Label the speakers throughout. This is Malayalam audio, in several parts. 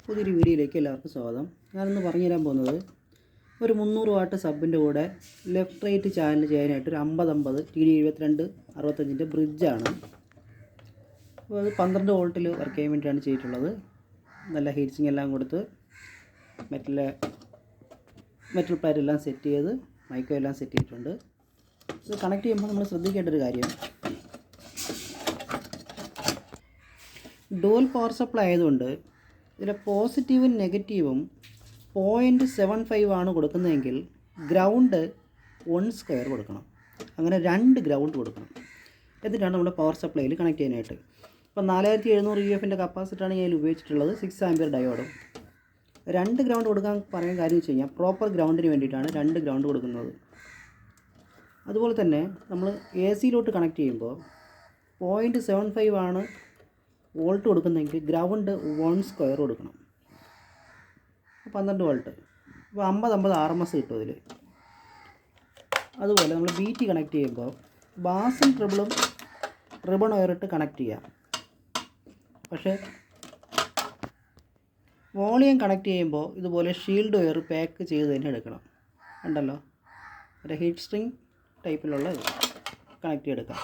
Speaker 1: പുതിയൊരു വീഡിയോയിലേക്ക് എല്ലാവർക്കും സ്വാഗതം. ഞാനിന്ന് പറഞ്ഞു തരാൻ പോകുന്നത് ഒരു 300 വാട്ട് സബിൻ്റെ കൂടെ ലെഫ്റ്റ് റൈറ്റ് ചാനൽ ചെയ്യാനായിട്ട് ഒരു 50-50 TD7265ൻ്റെ ബ്രിഡ്ജാണ്. അപ്പോൾ അത് 12 വോൾട്ടിൽ വർക്ക് ചെയ്യാൻ വേണ്ടിയിട്ടാണ് ചെയ്തിട്ടുള്ളത്. നല്ല ഹീറ്റ്സിങ് എല്ലാം കൊടുത്ത് മെറ്റൽ പ്ലേറ്റ് എല്ലാം സെറ്റ് ചെയ്ത് മൈക്കോ എല്ലാം സെറ്റ് ചെയ്തിട്ടുണ്ട്. ഇത് കണക്ട് ചെയ്യുമ്പോൾ നമ്മൾ ശ്രദ്ധിക്കേണ്ട ഒരു കാര്യം, ഡുവൽ പവർ സപ്ലൈ ആയതുകൊണ്ട് ഇതിലെ പോസിറ്റീവും നെഗറ്റീവും 0.75 ആണ് കൊടുക്കുന്നതെങ്കിൽ ഗ്രൗണ്ട് 1² കൊടുക്കണം. അങ്ങനെ 2 ഗ്രൗണ്ട് കൊടുക്കണം. എന്നിട്ടാണ് നമ്മുടെ പവർ സപ്ലൈയിൽ കണക്ട് ചെയ്യാനായിട്ട്. ഇപ്പോൾ 4700 UFൻ്റെ കപ്പാസിറ്ററാണ് ഞാൻ ഉപയോഗിച്ചിട്ടുള്ളത്. 6 ആമ്പിയർ ഡയോഡും. 2 ഗ്രൗണ്ട് കൊടുക്കാൻ പറയാൻ കാര്യം വെച്ച് കഴിഞ്ഞാൽ പ്രോപ്പർ ഗ്രൗണ്ടിന് വേണ്ടിയിട്ടാണ് 2 ഗ്രൗണ്ട് കൊടുക്കുന്നത്. അതുപോലെ തന്നെ നമ്മൾ AC-ലോട്ട് കണക്ട് ചെയ്യുമ്പോൾ 0.75 ആണ് വോൾട്ട് കൊടുക്കുന്നെങ്കിൽ ഗ്രൗണ്ട് 1² കൊടുക്കണം. 12 വോൾട്ട്. അപ്പോൾ 50-50 RMS കിട്ടും ഇതിൽ. അതുപോലെ നമ്മൾ BT കണക്ട് ചെയ്യുമ്പോൾ ബാസും ട്രിബിളും റിബൺ വയറിട്ട് കണക്ട് ചെയ്യാം. പക്ഷേ വോളിയം കണക്ട് ചെയ്യുമ്പോൾ ഇതുപോലെ ഷീൽഡ് വയർ പാക്ക് ചെയ്ത് തന്നെ എടുക്കണം. ഉണ്ടല്ലോ, ഒരു ഹീറ്റ് സ്ട്രിങ് ടൈപ്പിലുള്ള ഇത് കണക്ട് ചെയ്തെടുക്കാം.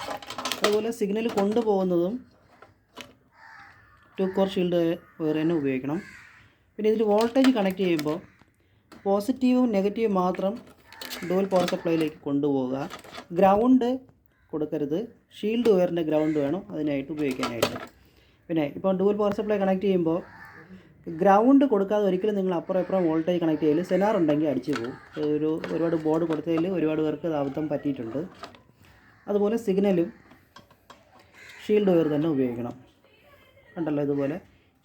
Speaker 1: അതുപോലെ സിഗ്നൽ കൊണ്ടുപോകുന്നതും 2 കോർ ഷീൽഡ് വയർ തന്നെ ഉപയോഗിക്കണം. പിന്നെ ഇതിൽ വോൾട്ടേജ് കണക്ട് ചെയ്യുമ്പോൾ പോസിറ്റീവും നെഗറ്റീവും മാത്രം ഡുവൽ പവർ സപ്ലൈയിലേക്ക് കൊണ്ടുപോവുക. ഗ്രൗണ്ട് കൊടുക്കരുത്. ഷീൽഡ് വയറിൻ്റെ ഗ്രൗണ്ട് വേണം അതിനായിട്ട് ഉപയോഗിക്കാനായിട്ട്. പിന്നെ ഇപ്പോൾ ഡുവൽ പവർ സപ്ലൈ കണക്ട് ചെയ്യുമ്പോൾ ഗ്രൗണ്ട് കൊടുക്കാതെ ഒരിക്കലും നിങ്ങൾ അപ്പുറം ഇപ്പുറം വോൾട്ടേജ് കണക്ട് ചെയ്യൽ സെനാർ ഉണ്ടെങ്കിൽ അടിച്ചു പോകും. ഒരുപാട് ബോർഡ് കൊടുത്തതിൽ ഒരുപാട് പേർക്ക് അത് അബദ്ധം പറ്റിയിട്ടുണ്ട്. അതുപോലെ സിഗ്നലും ഷീൽഡ് വയർ തന്നെ ഉപയോഗിക്കണം. ഉണ്ടല്ലോ, ഇതുപോലെ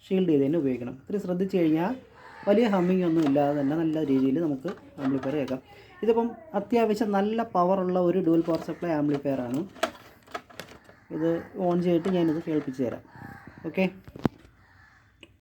Speaker 1: ഷീൽഡ് ചെയ്ത് തന്നെ ഉപയോഗിക്കണം. ഇത്തിരി ശ്രദ്ധിച്ച് കഴിഞ്ഞാൽ വലിയ ഹമ്മിങ് ഒന്നും ഇല്ലാതെ തന്നെ നല്ല രീതിയിൽ നമുക്ക് ആംപ്ലിഫയർ കേൾക്കാം. ഇതിപ്പം അത്യാവശ്യം നല്ല പവറുള്ള ഒരു ഡുവൽ പവർ സപ്ലൈ ആംപ്ലിഫയർ ആണ്. ഇത് ഓൺ ചെയ്തിട്ട് ഞാനിത് കേൾപ്പിച്ച് തരാം. ഓക്കെ.